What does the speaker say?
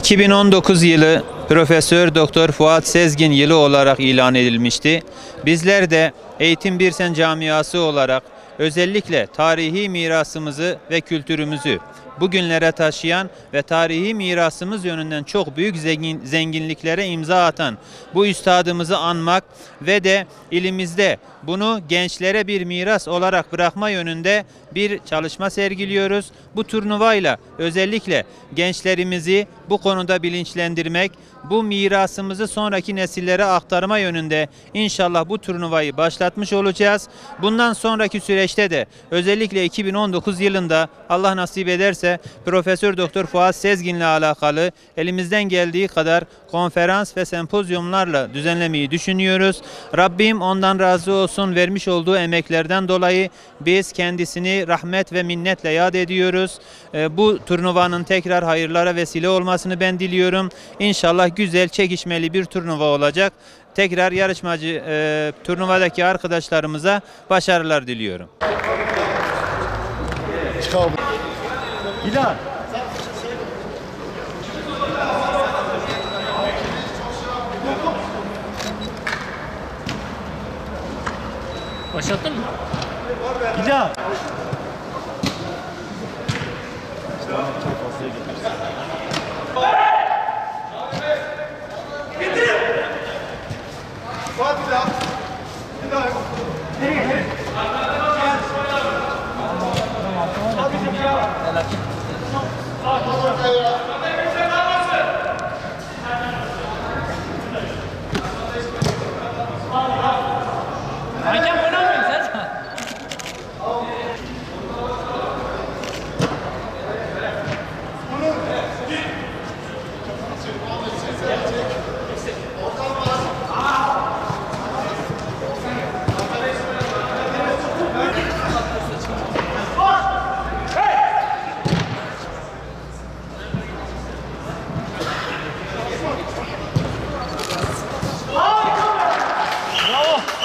2019 yılı Profesör Doktor Fuat Sezgin yılı olarak ilan edilmişti. Bizler de Eğitim Birsen camiası olarak özellikle tarihi mirasımızı ve kültürümüzü bugünlere taşıyan ve tarihi mirasımız yönünden çok büyük zenginliklere imza atan bu üstadımızı anmak ve de ilimizde bunu gençlere bir miras olarak bırakma yönünde bir çalışma sergiliyoruz. Bu turnuvayla özellikle gençlerimizi bu konuda bilinçlendirmek, bu mirasımızı sonraki nesillere aktarma yönünde inşallah bu turnuvayı başlatmış olacağız. Bundan sonraki süreçte de özellikle 2019 yılında Allah nasip ederse Profesör Doktor Fuat Sezgin'le alakalı elimizden geldiği kadar konferans ve sempozyumlarla düzenlemeyi düşünüyoruz. Rabbim ondan razı olsun, vermiş olduğu emeklerden dolayı biz kendisini rahmet ve minnetle yad ediyoruz. Bu turnuvanın tekrar hayırlara vesile olmasını ben diliyorum. İnşallah güzel, çekişmeli bir turnuva olacak. Tekrar yarışmacı turnuvadaki arkadaşlarımıza başarılar diliyorum. Bilal. Başlattın mı? Bilal. Fatih, bir daha.